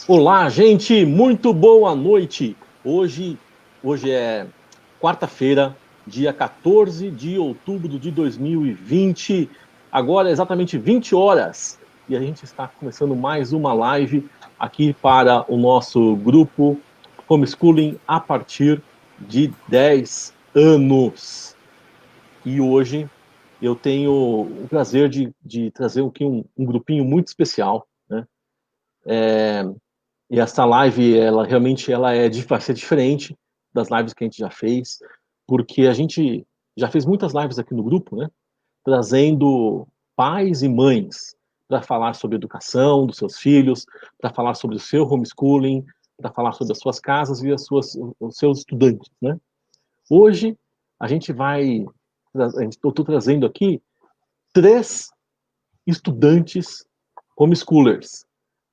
Olá, gente, muito boa noite. Hoje é quarta-feira, dia 14 de outubro de 2020. Agora é exatamente 20 horas e a gente está começando mais uma live aqui para o nosso grupo Homeschooling a partir de 10 anos. E hoje eu tenho o prazer de trazer aqui um grupinho muito especial, né? E essa live, ela realmente vai ser diferente das lives que a gente já fez, porque a gente já fez muitas lives aqui no grupo, né? Trazendo pais e mães para falar sobre educação dos seus filhos, para falar sobre o seu homeschooling, para falar sobre as suas casas e os seus estudantes, né? Hoje a gente vai, eu estou trazendo aqui 3 estudantes homeschoolers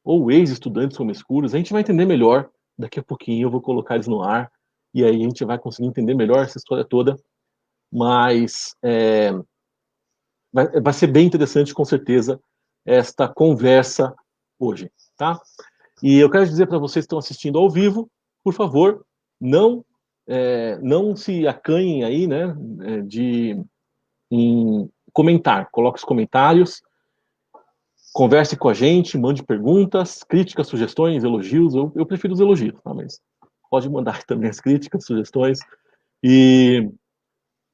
ou ex-estudantes homeschoolers. A gente vai entender melhor daqui a pouquinho. Eu vou colocar eles no ar e aí a gente vai conseguir entender melhor essa história toda. Mas vai ser bem interessante, com certeza, esta conversa hoje, tá? E eu quero dizer para vocês que estão assistindo ao vivo, por favor, não se acanhem aí, né, em comentar. Coloque os comentários. Converse com a gente, mande perguntas, críticas, sugestões, elogios. Eu prefiro os elogios, tá? Mas pode mandar também as críticas, sugestões. E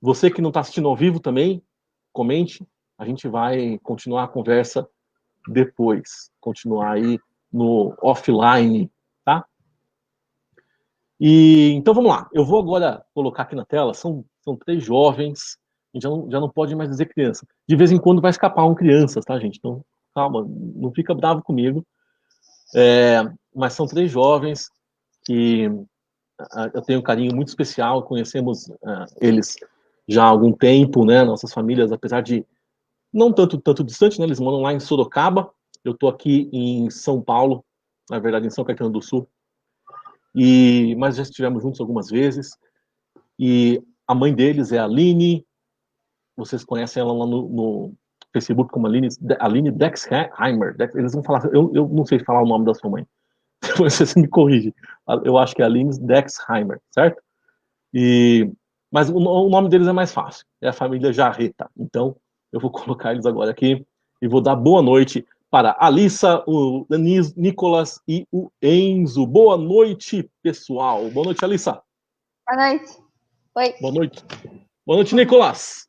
você que não está assistindo ao vivo também, comente. A gente vai continuar a conversa depois. Continuar aí no offline, tá? E então vamos lá. Eu vou agora colocar aqui na tela. São 3 jovens. A gente já não pode mais dizer criança. De vez em quando vai escapar crianças, tá, gente? Então, calma, não fica bravo comigo. Mas são 3 jovens que eu tenho um carinho muito especial, conhecemos eles já há algum tempo, né? Nossas famílias, apesar de não tanto distante, né? Eles moram lá em Sorocaba, eu estou aqui em São Paulo, na verdade em São Caetano do Sul, mas já estivemos juntos algumas vezes, e a mãe deles é a Aline, vocês conhecem ela lá no Facebook como Aline Dexheimer, eles vão falar, eu não sei falar o nome da sua mãe, depois você me corrige. Eu acho que é Aline Dexheimer, certo? Mas o nome deles é mais fácil. É a família Jarreta. Então, eu vou colocar eles agora aqui e vou dar boa noite para a Alissa, o Nicolas e o Enzo. Boa noite, pessoal. Boa noite, Alissa. Boa noite. Oi. Boa noite. Boa noite, Nicolas.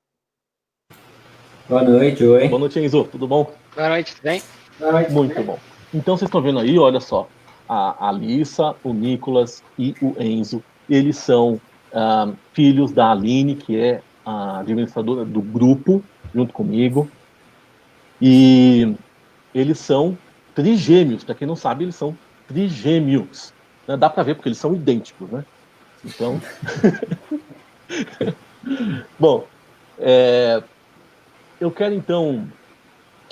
Boa noite, oi. Boa noite, Enzo. Tudo bom? Boa noite, tudo bem? Boa noite. Muito bom. Então, vocês estão vendo aí, olha só. A Alissa, o Nicolas e o Enzo, eles são filhos da Aline, que é a administradora do grupo, junto comigo. E eles são trigêmeos. Para quem não sabe, eles são trigêmeos. Dá para ver porque eles são idênticos, né? Então, bom, eu quero então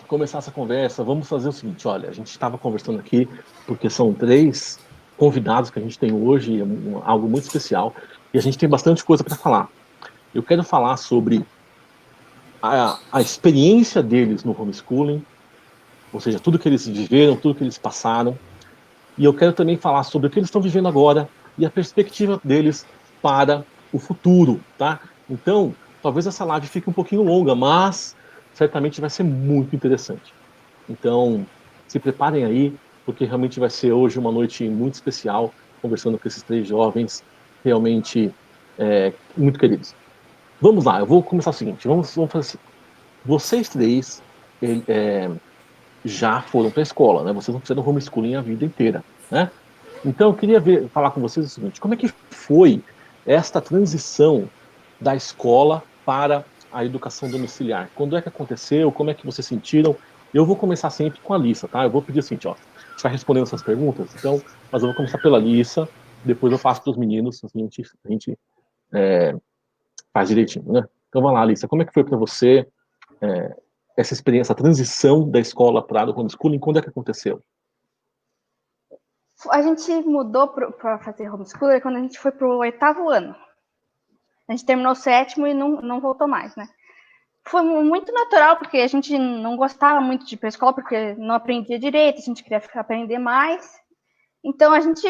começar essa conversa. Vamos fazer o seguinte, olha, a gente estava conversando aqui porque são 3 convidados que a gente tem hoje, algo muito especial, e a gente tem bastante coisa para falar. Eu quero falar sobre a experiência deles no homeschooling, ou seja, tudo que eles viveram, tudo que eles passaram, e eu quero também falar sobre o que eles estão vivendo agora e a perspectiva deles para o futuro, tá? Então, talvez essa live fique um pouquinho longa, mas certamente vai ser muito interessante. Então, se preparem aí, porque realmente vai ser hoje uma noite muito especial, conversando com esses 3 jovens, realmente muito queridos. Vamos lá, eu vou começar o seguinte, vamos fazer assim. Vocês 3 já foram para a escola, né? Vocês não fizeram homeschooling a vida inteira, né? Então, eu queria falar com vocês o seguinte, como é que foi esta transição da escola para a educação domiciliar? Quando é que aconteceu? Como é que vocês sentiram? Eu vou começar sempre com a Alissa, tá? Eu vou pedir o seguinte, ó, a gente vai respondendo essas perguntas, então, mas eu vou começar pela Alissa, depois eu passo para os meninos, assim, a gente faz direitinho, né? Então, vai lá, Alissa, como é que foi para você essa experiência, a transição da escola para o homeschooling? Quando é que aconteceu? A gente mudou para fazer homeschooling quando a gente foi para o 8º ano. A gente terminou o 7º e não voltou mais, né? Foi muito natural, porque a gente não gostava muito de ir para a escola, porque não aprendia direito, a gente queria aprender mais. Então a gente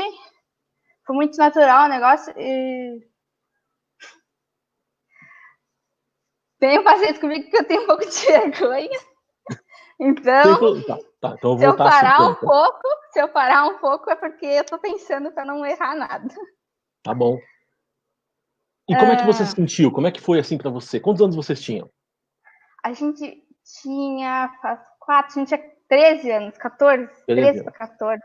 foi muito natural o negócio e tenham paciência comigo que eu tenho um pouco de vergonha. Então, então eu se eu parar assim, um pouco é porque eu tô pensando para não errar nada. Tá bom. E como é que você se sentiu? Como é que foi assim para você? Quantos anos vocês tinham? A gente tinha 4, a gente tinha 13 anos, 14, 13 para 14,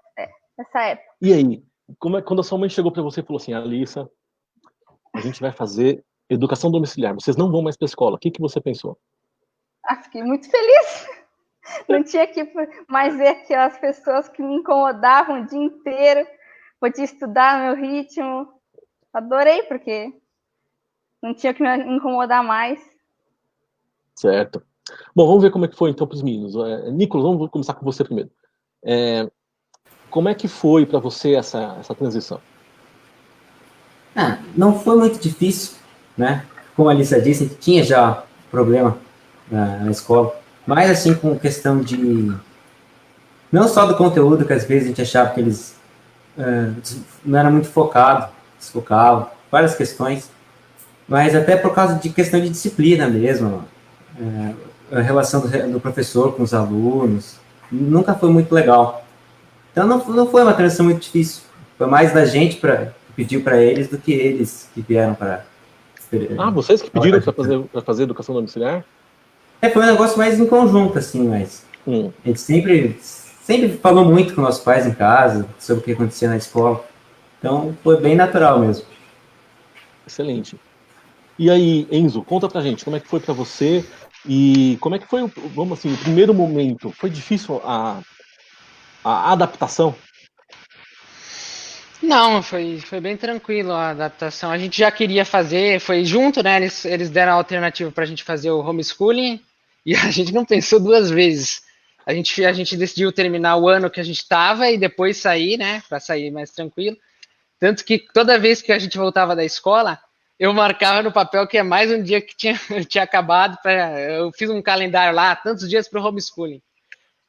nessa época. E aí, quando a sua mãe chegou para você e falou assim, Alissa, a gente vai fazer educação domiciliar, vocês não vão mais para a escola, o que você pensou? Fiquei muito feliz. Não tinha que mais ver aquelas pessoas que me incomodavam o dia inteiro, podia estudar no meu ritmo. Adorei, porque não tinha que me incomodar mais. Certo. Bom, vamos ver como é que foi então para os meninos. Nicolas, vamos começar com você primeiro. Como é que foi para você essa transição? Não foi muito difícil, né? Como a Alissa disse, a gente tinha já problema na escola, mas assim, com questão de... Não só do conteúdo, que às vezes a gente achava que eles não era muito focado, desfocavam, várias questões, mas até por causa de questão de disciplina mesmo, a relação do professor com os alunos, nunca foi muito legal. Então não foi uma transição muito difícil, foi mais da gente que pediu para eles do que eles que vieram para... Vocês que pediram para fazer educação domiciliar? Foi um negócio mais em conjunto, assim, mas a gente sempre falou muito com nossos pais em casa sobre o que acontecia na escola. Então, foi bem natural mesmo. Excelente. E aí, Enzo, conta pra gente, como é que foi pra você e como é que foi, vamos assim, o primeiro momento? Foi difícil a adaptação? Não, foi bem tranquilo a adaptação. A gente já queria fazer, foi junto, né? Eles deram a alternativa pra gente fazer o homeschooling e a gente não pensou duas vezes. A gente decidiu terminar o ano que a gente estava e depois sair, né? Para sair mais tranquilo. Tanto que toda vez que a gente voltava da escola, eu marcava no papel que é mais um dia que tinha acabado. Eu fiz um calendário lá, tantos dias para o homeschooling.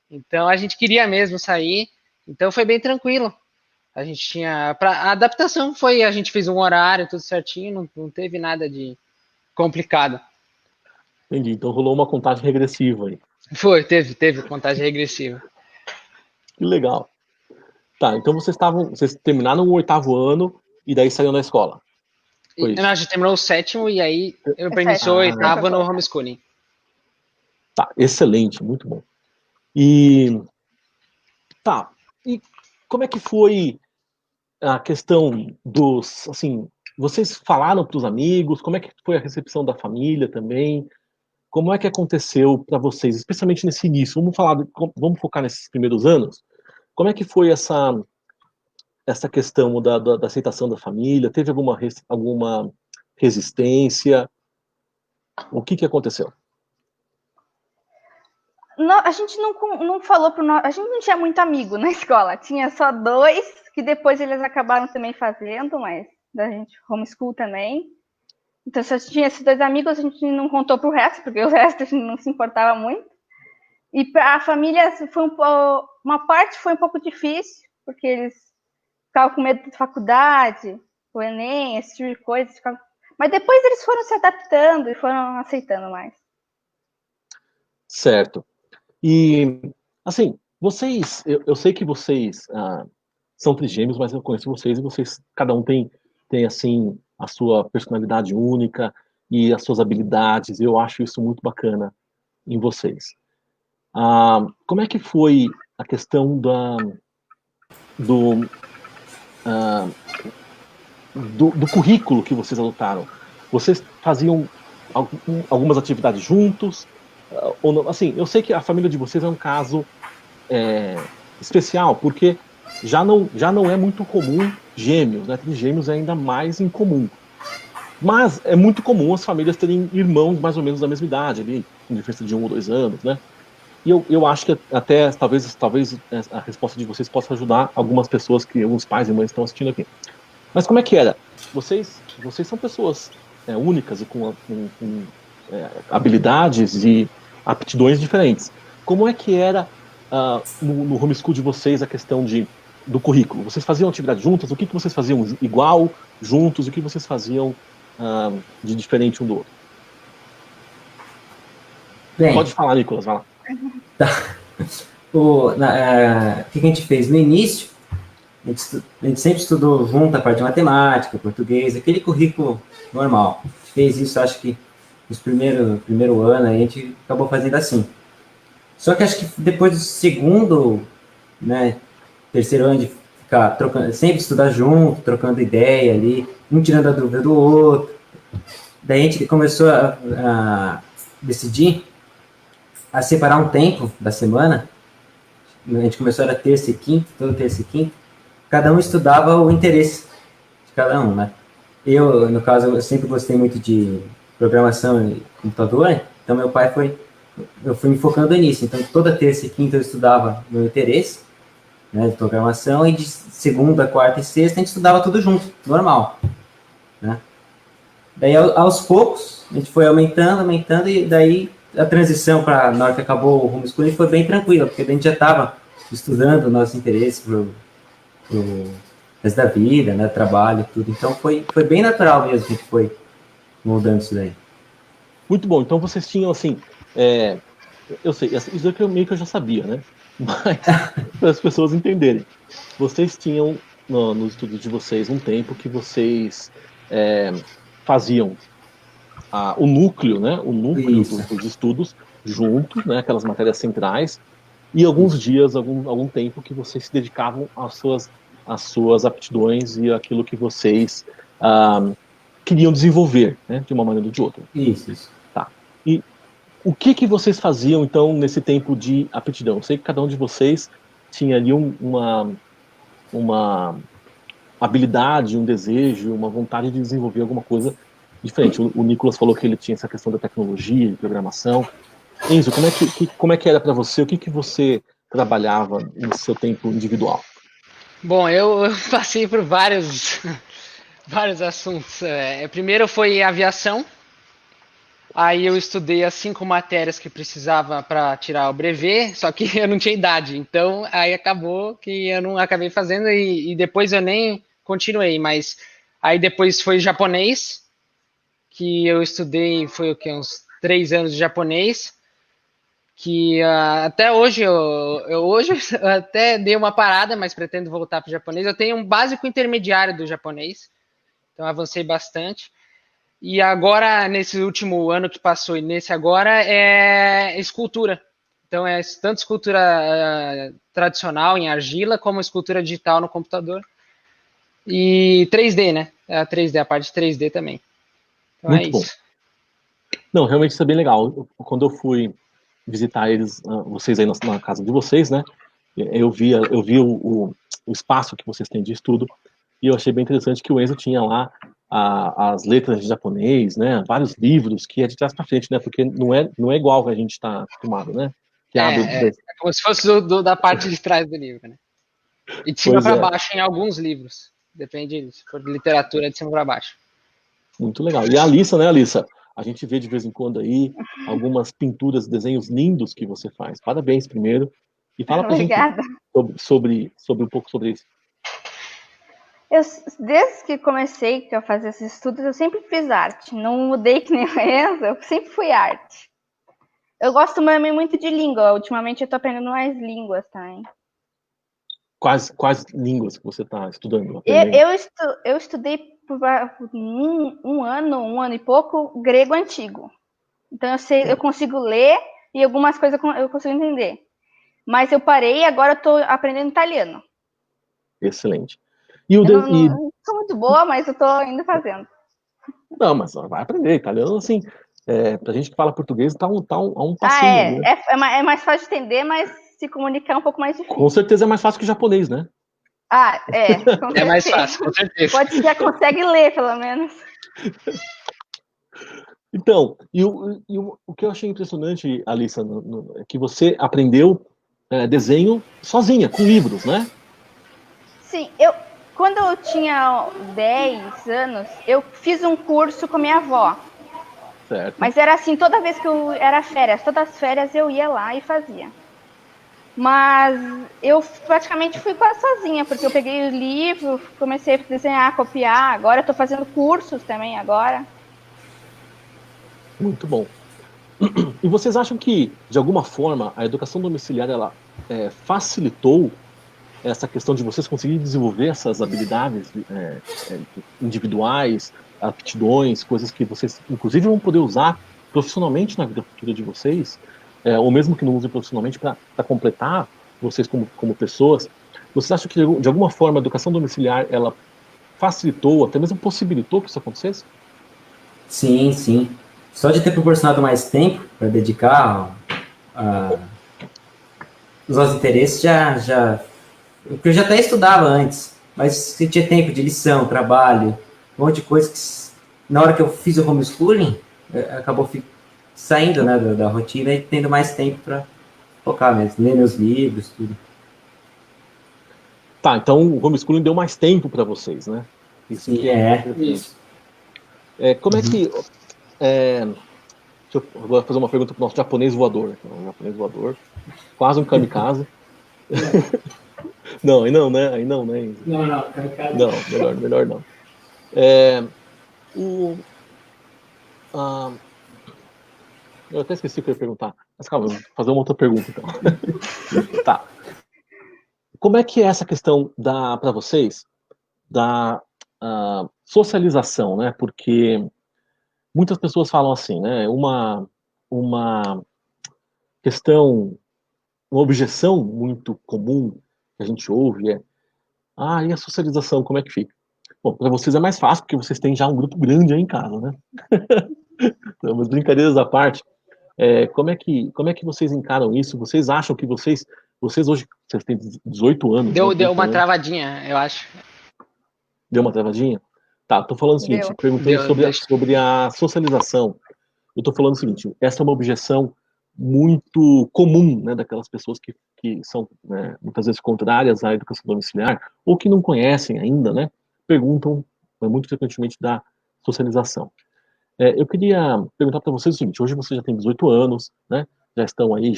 Então a gente queria mesmo sair. Então foi bem tranquilo. A gente tinha. A adaptação foi, a gente fez um horário, tudo certinho, não teve nada de complicado. Entendi. Então rolou uma contagem regressiva aí. Teve contagem regressiva. Que legal. Tá, então vocês terminaram o 8º ano e daí saíram da escola. Não, a gente terminou o 7º e aí eu iniciou o 8º no homeschooling. Tá, excelente, muito bom. E como é que foi a questão dos, assim, vocês falaram para os amigos, como é que foi a recepção da família também? Como é que aconteceu para vocês, especialmente nesse início? Vamos focar nesses primeiros anos. Como é que foi essa questão da aceitação da família? Teve alguma resistência? O que aconteceu? Não, a gente não falou pro nós. A gente não tinha muito amigo na escola. Tinha só 2, que depois eles acabaram também fazendo, mas da gente homeschool também. Então, se tinha esses 2 amigos, a gente não contou pro resto, porque o resto a gente não se importava muito. E para a família, uma parte foi um pouco difícil, porque eles ficavam com medo de faculdade, o Enem, esse tipo de coisa. Mas depois eles foram se adaptando e foram aceitando mais. Certo. E, assim, eu sei que vocês são trigêmeos, mas eu conheço vocês e vocês, cada um tem assim, a sua personalidade única e as suas habilidades. Eu acho isso muito bacana em vocês. Como é que foi a questão do currículo que vocês adotaram? Vocês faziam algumas atividades juntos? Ou não? Assim, eu sei que a família de vocês é um caso especial, porque já não é muito comum gêmeos, né? Trigêmeos é ainda mais incomum. Mas é muito comum as famílias terem irmãos mais ou menos da mesma idade, ali, com diferença de 1 ou 2 anos, né? E eu acho que até talvez a resposta de vocês possa ajudar algumas pessoas, que alguns pais e mães estão assistindo aqui. Mas como é que era? Vocês são pessoas únicas e com habilidades e aptidões diferentes. Como é que era no homeschool de vocês a questão de do currículo? Vocês faziam atividade juntas? O que vocês faziam igual, juntos? O que vocês faziam de diferente um do outro? Bem, pode falar, Nicolas, vai lá. Tá. O que a gente fez no início, a gente sempre estudou junto a parte de matemática, português, aquele currículo normal. A gente fez isso, acho que nos primeiro ano, a gente acabou fazendo assim. Só que acho que depois do segundo, né, terceiro ano de ficar trocando, sempre estudar junto, trocando ideia ali, um tirando a dúvida do outro. Daí a gente começou a decidir a separar um tempo da semana. A gente começou, era terça e quinta, toda terça e quinta. Cada um estudava o interesse de cada um, né? Eu, no caso, eu sempre gostei muito de programação e computador, então eu fui me focando nisso. Então, toda terça e quinta eu estudava meu interesse, né, de programação, e de segunda, quarta e sexta a gente estudava tudo junto, normal, né? Daí, aos poucos, a gente foi aumentando, e daí a transição para, na hora que acabou o homeschooling, foi bem tranquila, porque a gente já estava estudando o nosso interesse pro resto da vida, né, trabalho, tudo. Então, foi bem natural mesmo que a gente foi moldando isso daí. Muito bom. Então, vocês tinham, assim, eu sei, isso aqui meio que eu já sabia, né? Mas, para as pessoas entenderem, vocês tinham, nos estudos de vocês, um tempo que vocês faziam o núcleo, né? O núcleo dos estudos juntos, né? Aquelas matérias centrais, e alguns dias, algum tempo que vocês se dedicavam às suas aptidões e aquilo que vocês queriam desenvolver, né? De uma maneira ou de outra. Isso. Tá. E o que vocês faziam, então, nesse tempo de aptidão? Eu sei que cada um de vocês tinha ali uma habilidade, um desejo, uma vontade de desenvolver alguma coisa diferente. O Nicolas falou que ele tinha essa questão da tecnologia, de programação. Enzo, como é que era para você? O que você trabalhava no seu tempo individual? Bom, eu passei por vários assuntos. Primeiro foi aviação. Aí eu estudei as 5 matérias que precisava para tirar o brevet, só que eu não tinha idade. Então, aí acabou que eu não acabei fazendo e depois eu nem continuei. Mas aí depois foi japonês, que eu estudei, foi o quê? Uns 3 anos de japonês, que até hoje, hoje eu até dei uma parada, mas pretendo voltar para o japonês. Eu tenho um básico intermediário do japonês, então avancei bastante. E agora, nesse último ano que passou e nesse agora, é escultura. Então, é tanto escultura tradicional em argila, como escultura digital no computador. E 3D, né? A 3D, a parte de 3D também. Então, muito é bom. isso. Não, realmente isso é bem legal. Quando eu fui visitar vocês aí na casa de vocês, né? Eu vi o espaço que vocês têm de estudo e eu achei bem interessante que o Enzo tinha lá as letras de japonês, né? Vários livros que é de trás para frente, né? Porque não é igual que a gente está acostumado, né? Que é como se fosse da parte de trás do livro, né? E de cima para baixo em alguns livros. Depende, se for de literatura, de cima para baixo. Muito legal. E a Alissa, né, Alissa? A gente vê de vez em quando aí algumas pinturas, desenhos lindos que você faz. Parabéns primeiro. E fala pra gente sobre um pouco sobre isso. Desde que comecei a fazer esses estudos, eu sempre fiz arte. Não mudei que nem o Enzo, eu sempre fui arte. Eu gosto também muito de língua. Ultimamente eu tô aprendendo mais línguas também. Quais línguas que você está estudando? Eu estudei por um ano e pouco, grego antigo. Então eu consigo ler e algumas coisas eu consigo entender. Mas eu parei e agora eu tô aprendendo italiano. Excelente. Eu não sou muito boa, mas eu tô ainda fazendo. Não, mas vai aprender. Italiano, assim, pra gente que fala português, tá um passinho. Né? É mais fácil de entender, mas se comunicar é um pouco mais difícil. Com certeza é mais fácil que japonês, né? É mais fácil, com certeza. Pode ser, consegue ler, pelo menos. Então, o que eu achei impressionante, Alissa, é que você aprendeu desenho sozinha, com livros, né? Sim, quando eu tinha 10 anos, eu fiz um curso com minha avó. Certo. Mas era assim, toda vez que era férias, todas as férias eu ia lá e fazia. Mas eu praticamente fui quase sozinha, porque eu peguei o livro, comecei a desenhar, copiar. Agora eu tô fazendo cursos também agora. Muito bom. E vocês acham que, de alguma forma, a educação domiciliar ela facilitou essa questão de vocês conseguirem desenvolver essas habilidades individuais, aptidões, coisas que vocês, inclusive, vão poder usar profissionalmente na vida futura de vocês, ou mesmo que não usem profissionalmente para completar vocês como pessoas? Vocês acham que, de alguma forma, a educação domiciliar ela facilitou, até mesmo possibilitou que isso acontecesse? Sim, sim. Só de ter proporcionado mais tempo para dedicar os nossos interesses porque eu já até estudava antes, mas se tinha tempo de lição, trabalho, um monte de coisa que na hora que eu fiz o homeschooling, acabou saindo, né, da rotina e tendo mais tempo para focar mesmo, ler meus livros, tudo. Tá, então o homeschooling deu mais tempo para vocês, né? Isso Sim, que isso. Como é que... eu vou fazer uma pergunta para o nosso japonês voador. Um japonês voador, quase um kamikaze. Não, aí não, né? Aí não, né? Não, kamikaze. Não, melhor não. Eu até esqueci o que eu ia perguntar. Mas calma, vou fazer uma outra pergunta então. Tá. Como é que é essa questão para vocês da socialização, né? Porque muitas pessoas falam assim, né? Uma questão, uma objeção muito comum que a gente ouve e a socialização, como é que fica? Bom, para vocês é mais fácil, porque vocês têm já um grupo grande aí em casa, né? Então, mas brincadeiras à parte, como é que vocês encaram isso? Vocês acham que vocês hoje, vocês têm 18 anos. Deu uma travadinha, eu acho. Deu uma travadinha? Tá, tô falando o seguinte, perguntando sobre a socialização. Eu tô falando o seguinte, essa é uma objeção muito comum, né, daquelas pessoas que são, né, muitas vezes contrárias à educação domiciliar, ou que não conhecem ainda, né, perguntam muito frequentemente da socialização. Eu queria perguntar para vocês o seguinte, hoje vocês já têm 18 anos, né, já estão aí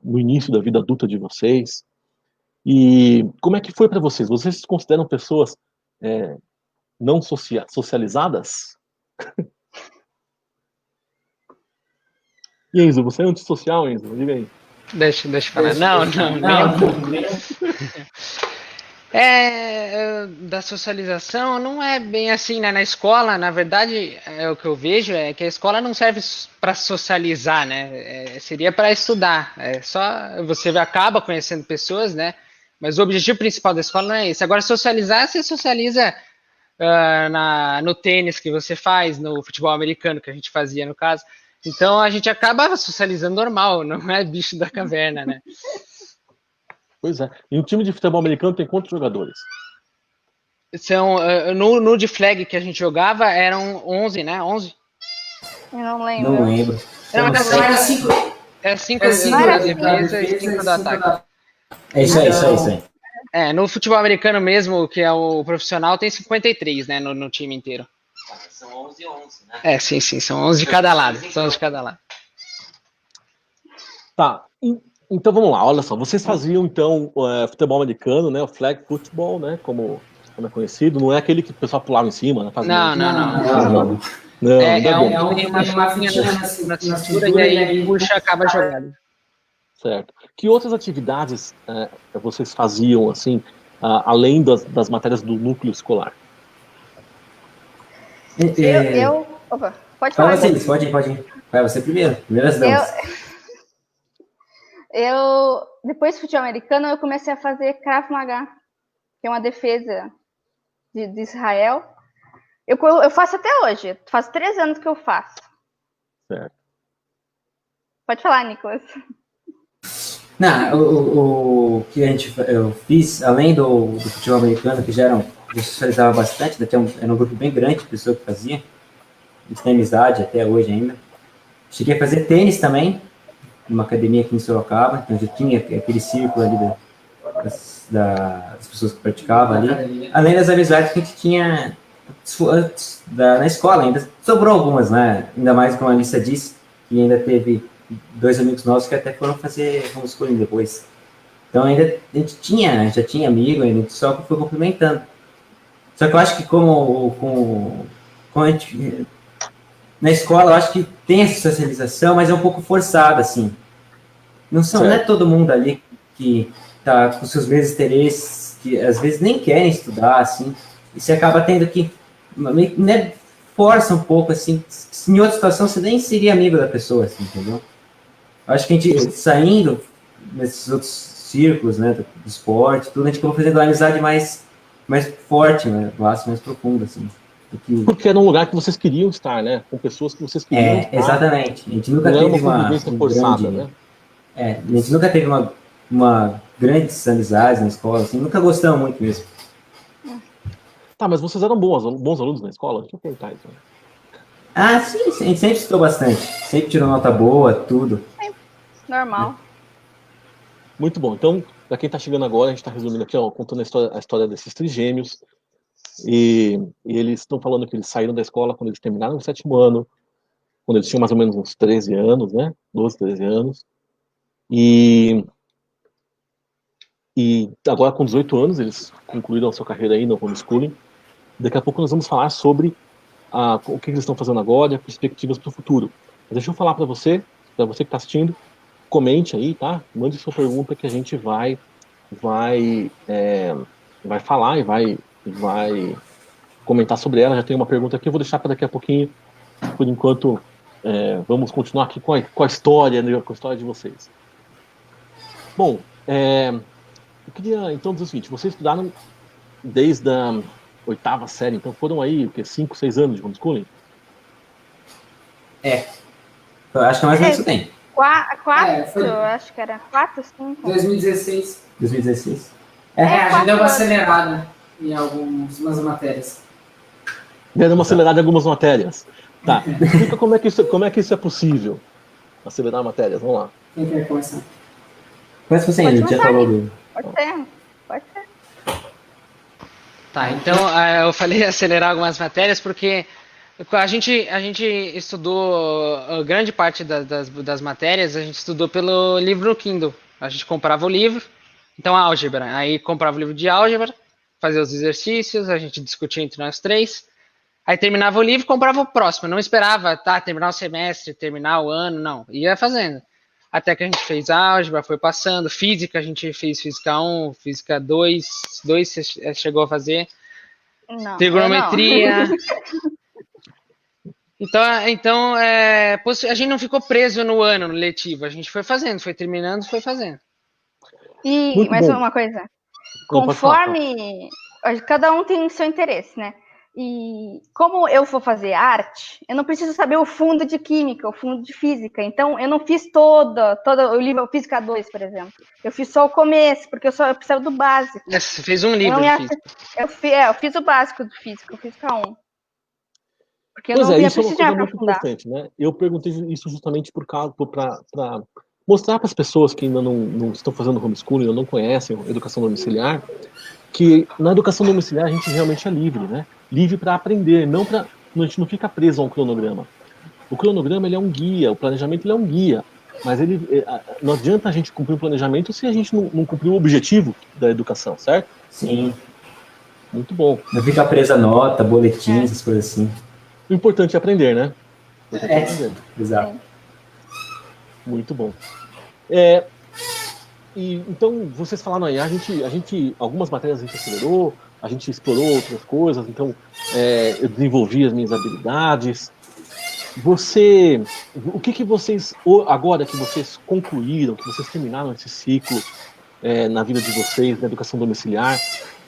no início da vida adulta de vocês, e como é que foi para vocês? Vocês se consideram pessoas não socializadas? E Enzo, você é antissocial, Enzo? Diga aí. Deixa eu falar. Não, nem um pouco. Da socialização não é bem assim, né? Na escola, na verdade, o que eu vejo é que a escola não serve para socializar, né? Seria para estudar. Só você acaba conhecendo pessoas, né? Mas o objetivo principal da escola não é esse. Agora, socializar, você socializa no tênis que você faz, no futebol americano que a gente fazia, no caso. Então, a gente acaba socializando normal, não é bicho da caverna, né? Pois é. E o time de futebol americano tem quantos jogadores? No de flag que a gente jogava, eram 11, né? 11? Eu não lembro. Não lembro. Era 5 da defesa e 5 do ataque. É isso aí. No futebol americano mesmo, que é o profissional, tem 53, né? No time inteiro. São 11 e 11, né? Sim, são 11 de cada lado. Tá, então vamos lá, olha só, vocês faziam então futebol americano, né, o flag football, né, como é conhecido, não é aquele que o pessoal pulava em cima, né? Não. Uma fitinha na cintura e aí puxa, acaba jogando. Certo. Que outras atividades vocês faziam, assim, além das matérias do núcleo escolar? Opa, pode falar. Pode ir. Vai você primeiro. Primeiras damas. Depois do futebol americano, eu comecei a fazer Krav Maga, que é uma defesa de Israel. Eu faço até hoje. Faz 3 anos que eu faço. Certo. Pode falar, Nicolas. Não, o que eu fiz, além do futebol americano, que já socializava bastante, era um grupo bem grande de pessoas que faziam. A gente tem amizade até hoje ainda. Cheguei a fazer tênis também, numa academia aqui em Sorocaba, então já tinha aquele círculo ali das pessoas que praticavam ali. Além das amizades que a gente tinha na escola, ainda sobrou algumas, né? Ainda mais como a Alissa disse, que ainda teve 2 amigos nossos que até foram fazer homeschooling depois. Então ainda a gente já tinha amigo, ainda a gente só foi complementando. Só que eu acho que como a gente, na escola, eu acho que tem essa socialização, mas é um pouco forçada, assim. Não é todo mundo ali que tá com seus mesmos interesses, que às vezes nem querem estudar, assim, e você acaba tendo que, né, força um pouco, assim, em outra situação você nem seria amigo da pessoa, assim, entendeu? Acho que a gente, saindo nesses outros círculos, né, do esporte, tudo, a gente acabou fazendo uma amizade mais forte, né, laço mais profundo, assim. Porque era um lugar que vocês queriam estar, né? Com pessoas que vocês queriam estar. Exatamente. A gente nunca não teve uma convivência forçada, né? A gente nunca teve uma grandes amizades na escola, assim, nunca gostamos muito mesmo. Tá, mas vocês eram bons alunos na escola? Deixa eu perguntar isso. Sim, a gente sempre estudou bastante. Sempre tirou nota boa, tudo. Normal. Muito bom. Então, para quem está chegando agora, a gente está resumindo aqui, ó, contando a história desses trigêmeos. E eles estão falando que eles saíram da escola quando eles terminaram o 7º ano, quando eles tinham mais ou menos uns 13 anos, né? 12, 13 anos. E agora, com 18 anos, eles concluíram a sua carreira aí no homeschooling. Daqui a pouco nós vamos falar sobre o que eles estão fazendo agora e as perspectivas para o futuro. Mas deixa eu falar para você que está assistindo, comente aí, tá? Mande sua pergunta que a gente vai falar e vai comentar sobre ela. Já tem uma pergunta aqui, eu vou deixar para daqui a pouquinho. Por enquanto, vamos continuar aqui com a história, né, com a história de vocês. Bom, eu queria então dizer o seguinte: vocês estudaram desde a 8ª série, então foram aí, 5, 6 anos de homeschooling? Eu acho que é mais ou menos isso tem. 4, acho que era 4, 5. 2016. 2016. A gente deu uma acelerada em algumas matérias. Deu uma acelerada em algumas matérias. Tá. Explica como é que isso é possível. Acelerar matérias, vamos lá. Quem quer começar? Começa você ainda, já falou do... Pode ser. Tá, então eu falei acelerar algumas matérias porque a gente estudou grande parte das matérias, a gente estudou pelo livro no Kindle. A gente comprava o livro, então álgebra, aí comprava o livro de álgebra, fazia os exercícios, a gente discutia entre nós 3, aí terminava o livro, comprava o próximo, não esperava, terminar o semestre, terminar o ano, não, ia fazendo. Até que a gente fez álgebra, foi passando, física, a gente fez física 1, física 2 você chegou a fazer, não, trigonometria. Então, a gente não ficou preso no ano, no letivo, a gente foi fazendo, foi terminando, foi fazendo. E mais uma coisa, conforme cada um tem seu interesse, né? E como eu vou fazer arte, eu não preciso saber o fundo de química, o fundo de física. Então, eu não fiz todo o livro Física 2, por exemplo. Eu fiz só o começo, porque eu precisava do básico. Você fez um livro de física. Eu fiz o básico do física, o Física 1. Porque eu não ia isso é uma precisar coisa muito interessante, né? Eu perguntei isso justamente para mostrar para as pessoas que ainda não estão fazendo homeschooling ou não conhecem educação domiciliar, que na educação domiciliar a gente realmente é livre, né? Livre para aprender, a gente não fica preso a um cronograma. O cronograma ele é um guia, o planejamento ele é um guia, mas não adianta a gente cumprir o planejamento se a gente não cumprir o objetivo da educação, certo? Sim. Muito bom. Não fica presa nota, boletim, essas coisas assim. O importante é aprender, né? Exato. Muito bom. Então, vocês falaram aí, algumas matérias a gente acelerou, a gente explorou outras coisas, então eu desenvolvi as minhas habilidades. O que vocês, agora que vocês concluíram, que vocês terminaram esse ciclo na vida de vocês, na educação domiciliar,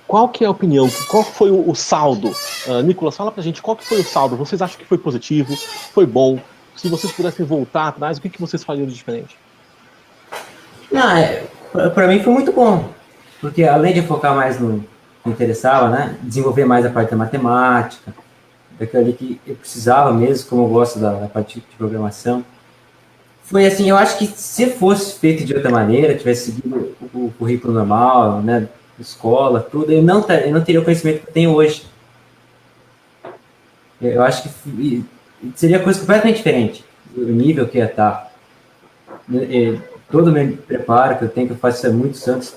qual que é a opinião? Qual foi o saldo? Nicolas, fala pra gente qual que foi o saldo. Vocês acham que foi positivo? Foi bom? Se vocês pudessem voltar atrás, o que vocês fariam de diferente? Para mim foi muito bom, porque além de focar mais no que me interessava, né, desenvolver mais a parte da matemática, daquilo ali que eu precisava mesmo, como eu gosto da parte de programação. Foi assim, eu acho que se fosse feito de outra maneira, tivesse seguido o currículo normal, né, escola, tudo, eu não teria o conhecimento que eu tenho hoje. Eu acho que seria coisa completamente diferente, o nível que ia estar. todo o meu preparo que eu tenho, que eu faço há muitos anos,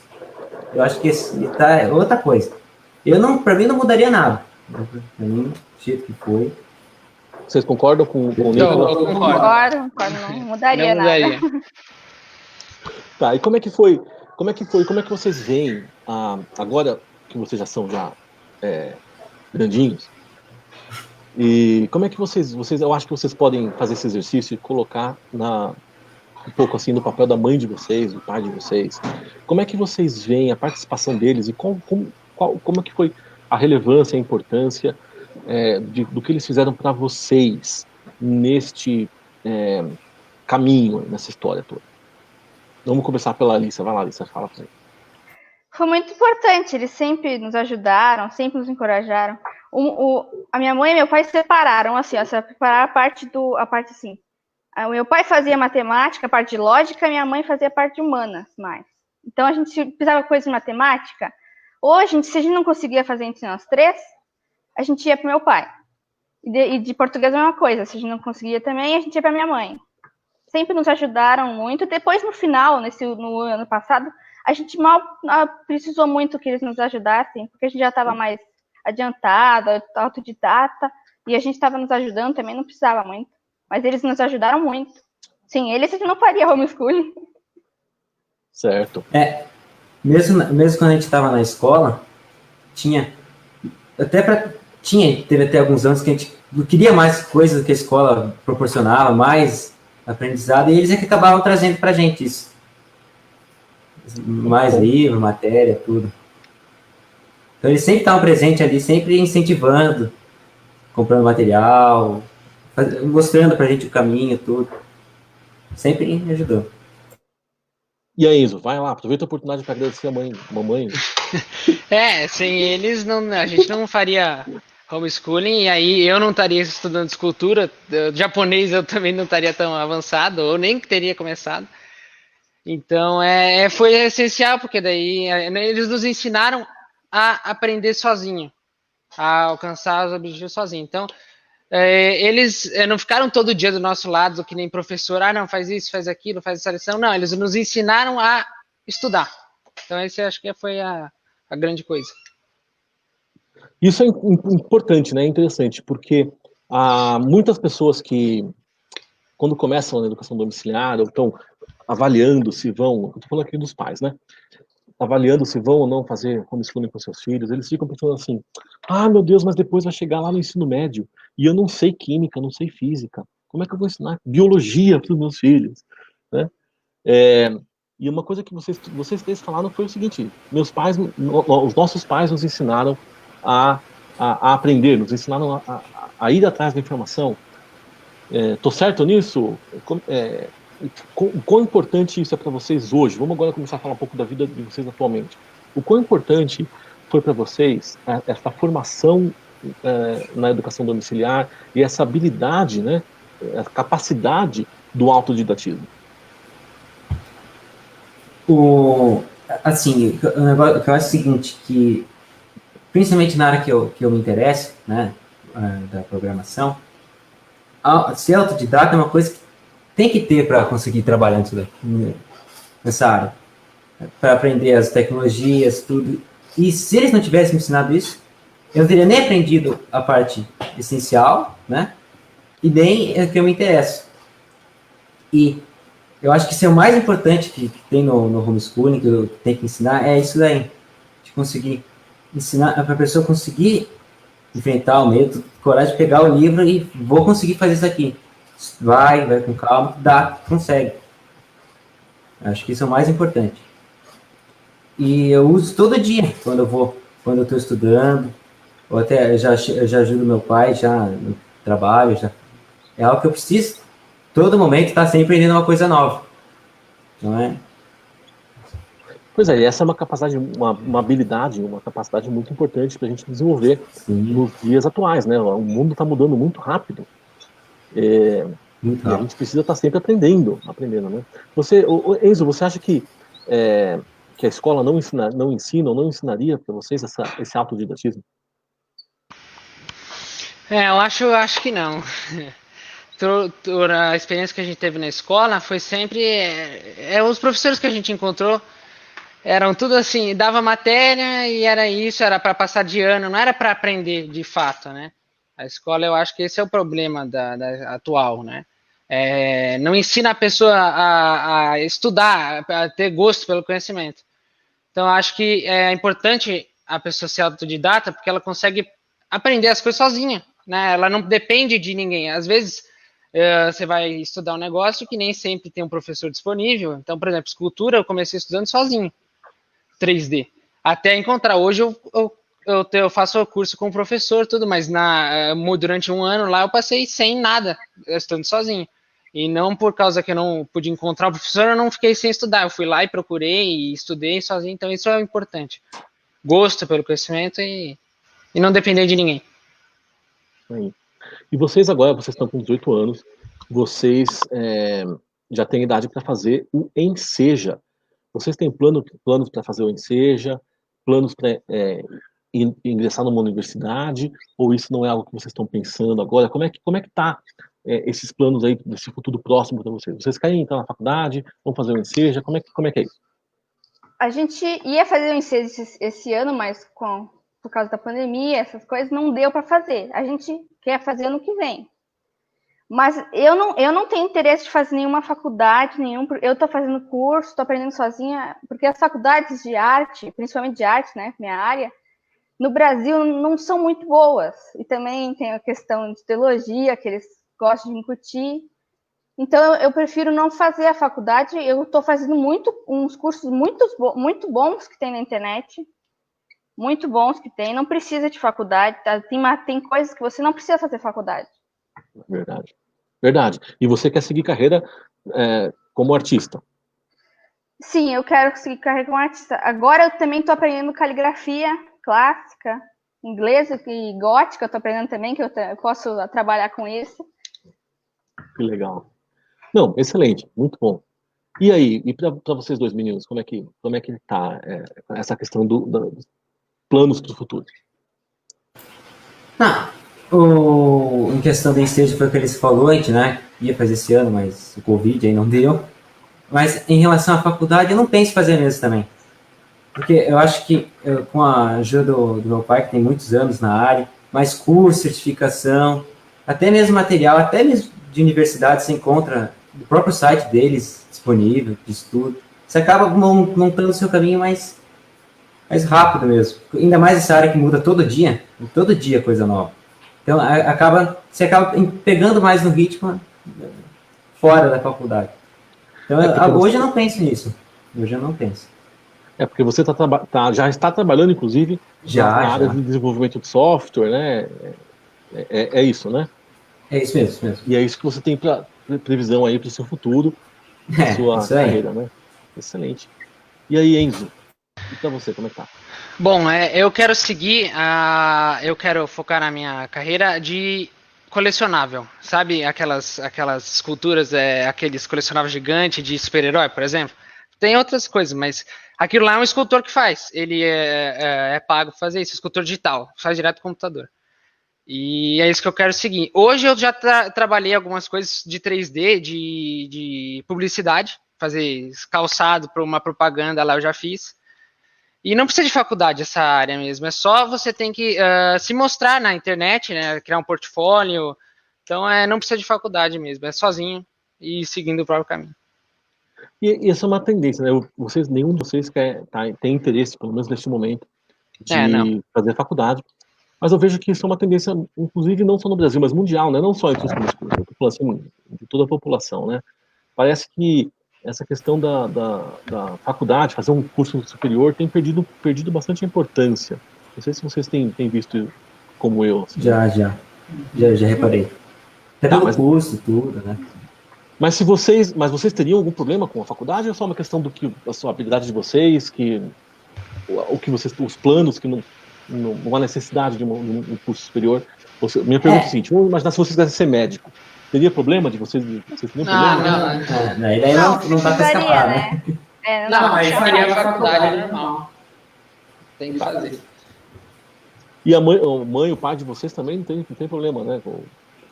eu acho que é outra coisa. Para mim não mudaria nada. Para mim, do jeito que foi. Vocês concordam com o Nicolas? Eu concordo. Concordo, não mudaria Não mudaria. nada. Tá, e como é que foi? Como é que vocês veem, agora que vocês já são grandinhos, e como é que vocês, eu acho que vocês podem fazer esse exercício e colocar um pouco assim no papel da mãe de vocês, do pai de vocês. Como é que vocês veem a participação deles e como é que foi a relevância, a importância do que eles fizeram para vocês neste caminho, nessa história toda? Vamos começar pela Alissa. Vai lá, Alissa, fala pra mim. Foi muito importante, eles sempre nos ajudaram, sempre nos encorajaram. A minha mãe e meu pai se separaram, assim, separaram a parte assim. O meu pai fazia matemática, a parte de lógica, a minha mãe fazia a parte de humanas mais. Então a gente precisava de coisa de matemática. Hoje, se a gente não conseguia fazer ensino às 3, a gente ia para o meu pai. E de português a mesma coisa, se a gente não conseguia também, a gente ia para minha mãe. Sempre nos ajudaram muito. Depois, no final, no ano passado, a gente mal precisou muito que eles nos ajudassem, porque a gente já estava mais adiantado, autodidata, e a gente estava nos ajudando também, não precisava muito. Mas eles nos ajudaram muito. Sem eles, a gente não faria homeschooling. Certo. Mesmo quando a gente estava na escola, teve até alguns anos que a gente queria mais coisas que a escola proporcionava, mais aprendizado, e eles é que acabavam trazendo pra gente isso. Mais livro, matéria, tudo. Então eles sempre estavam presentes ali, sempre incentivando, comprando material, mostrando pra gente o caminho, tudo. Sempre me ajudou. E aí, Enzo, vai lá, aproveita a oportunidade para agradecer a mamãe. Sem eles a gente não faria homeschooling, e aí eu não estaria estudando escultura, japonês eu também não estaria tão avançado, ou nem teria começado. Então, foi essencial, porque daí eles nos ensinaram a aprender sozinho, a alcançar os objetivos sozinho. Então, eles não ficaram todo dia do nosso lado, que nem professor, não, faz isso, faz aquilo, faz essa lição. Não, eles nos ensinaram a estudar. Então, esse acho que foi a grande coisa. Isso é importante, né? É interessante, porque há muitas pessoas que, quando começam na educação domiciliar, ou estão avaliando se vão, eu estou falando aqui dos pais, né? Avaliando se vão ou não fazer homeschooling com seus filhos, eles ficam pensando assim, meu Deus, mas depois vai chegar lá no ensino médio, e eu não sei química, não sei física, como é que eu vou ensinar biologia para os meus filhos, né? E uma coisa que vocês três falaram foi o seguinte, os nossos pais nos ensinaram a aprender, nos ensinaram a ir atrás da informação. Tô certo nisso? O quão importante isso é para vocês hoje? Vamos agora começar a falar um pouco da vida de vocês atualmente. O quão importante foi para vocês essa formação na educação domiciliar e essa habilidade, né, a capacidade do autodidatismo? Assim, o negócio que eu acho é o seguinte, que principalmente na área que eu me interesso, né, da programação, ser autodidata é uma coisa que tem que ter para conseguir trabalhar nessa área, para aprender as tecnologias, tudo. E se eles não tivessem me ensinado isso, eu não teria nem aprendido a parte essencial, né, e nem o que eu me interesso. E eu acho que isso é o mais importante que tem no homeschooling, que eu tenho que ensinar, é isso daí, de conseguir ensinar para a pessoa conseguir enfrentar o medo, coragem de pegar o livro e vou conseguir fazer isso aqui. Vai com calma, consegue. Acho que isso é o mais importante. E eu uso todo dia, quando eu estou estudando, ou até eu já ajudo meu pai já no trabalho, é algo que eu preciso, todo momento, estar sempre aprendendo uma coisa nova. Não é? Pois é, e essa é uma capacidade, uma habilidade, uma capacidade muito importante para a gente desenvolver nos dias atuais, né? O mundo está mudando muito rápido. E a gente precisa estar sempre aprendendo, né? Enzo, você acha que a escola não ensina ou não ensinaria para vocês esse autodidatismo? Eu acho que não. a experiência que a gente teve na escola foi sempre os professores que a gente encontrou eram tudo assim, dava matéria e era isso, era para passar de ano, não era para aprender de fato, né? A escola, eu acho que esse é o problema da atual, né? Não ensina a pessoa a estudar, a ter gosto pelo conhecimento. Então, eu acho que é importante a pessoa ser autodidata porque ela consegue aprender as coisas sozinha, né? Ela não depende de ninguém. Às vezes, você vai estudar um negócio que nem sempre tem um professor disponível. Então, por exemplo, escultura eu comecei estudando sozinho, 3D. Até encontrar. Hoje eu faço o curso com o professor, tudo, mas durante um ano lá eu passei sem nada, estudando sozinho. E não por causa que eu não pude encontrar o professor, eu não fiquei sem estudar. Eu fui lá e procurei e estudei sozinho. Então isso é importante. Gosto pelo conhecimento e não depender de ninguém. Aí. E vocês agora, vocês estão com 18 anos, vocês já têm idade para fazer o Enseja. Vocês têm planos para fazer o Enseja? Planos para ingressar numa universidade? Ou isso não é algo que vocês estão pensando agora? Como é que tá esses planos aí desse futuro próximo para vocês? Vocês querem entrar na faculdade? Vão fazer o Enseja? Como é que é isso? A gente ia fazer o Enseja esse ano, mas por causa da pandemia, essas coisas, não deu para fazer. A gente quer fazer ano que vem. Mas eu não tenho interesse de fazer nenhuma faculdade, eu estou fazendo curso, estou aprendendo sozinha, porque as faculdades de arte, principalmente de arte, né, minha área, no Brasil não são muito boas. E também tem a questão de teologia, que eles gostam de incutir. Então, eu prefiro não fazer a faculdade. Eu estou fazendo uns cursos muito bons que tem na internet, muito bons que tem, não precisa de faculdade, tá? Tem coisas que você não precisa fazer faculdade. Verdade. E você quer seguir carreira como artista? Sim, eu quero seguir carreira como artista. Agora eu também estou aprendendo caligrafia clássica, inglesa e gótica, eu estou aprendendo também, que eu posso trabalhar com isso. Que legal. Não, excelente, muito bom. E aí, e para vocês dois meninos, como é que tá essa questão dos planos para o futuro? Em questão do Enseja foi o que eles falou, a gente, né, ia fazer esse ano, mas o Covid aí não deu. Mas em relação à faculdade, eu não penso em fazer mesmo também. Porque eu acho que com a ajuda do meu pai, que tem muitos anos na área, mais curso, certificação, até mesmo material, até mesmo de universidade você encontra no próprio site deles disponível, de estudo. Você acaba montando o seu caminho mais rápido mesmo. Ainda mais essa área que muda todo dia coisa nova. Então, você acaba pegando mais no ritmo fora da faculdade. Então, hoje eu não penso nisso. Hoje eu não penso. Porque você já está trabalhando, inclusive, na área de desenvolvimento de software, né? É isso, né? É isso mesmo. E é isso que você tem previsão aí para o seu futuro, para sua carreira, né? Excelente. E aí, Enzo? E para você, como é que tá? Bom, eu quero eu quero focar na minha carreira de colecionável, sabe? Aquelas esculturas, aqueles colecionáveis gigantes de super-herói, por exemplo. Tem outras coisas, mas aquilo lá é um escultor que faz. Ele é pago para fazer isso, escultor digital, faz direto do computador. E é isso que eu quero seguir. Hoje eu já trabalhei algumas coisas de 3D, de publicidade, fazer calçado para uma propaganda lá eu já fiz. E não precisa de faculdade essa área mesmo, é só você tem que se mostrar na internet, né, criar um portfólio. Então não precisa de faculdade mesmo, é sozinho e seguindo o próprio caminho. E essa é uma tendência, né? Nenhum de vocês tem interesse, pelo menos neste momento, de fazer faculdade. Mas eu vejo que isso é uma tendência, inclusive, não só no Brasil, mas mundial, né? Não só entre os músicos, de toda a população, né? Parece que essa questão da faculdade, fazer um curso superior, tem perdido bastante importância. Não sei se vocês têm visto como eu. Assim, Já reparei. Até pelo curso, tudo, né? Mas vocês teriam algum problema com a faculdade ou é só uma questão da sua habilidade de vocês, os planos, que não há necessidade de um curso superior? Minha pergunta é a seguinte: vamos imaginar se vocês quisessem ser médico. Teria problema de vocês teriam problema? Não dá pra escapar, né? Mas faria a faculdade normal. Tem que fazer. E a mãe, o pai de vocês também não tem problema, né?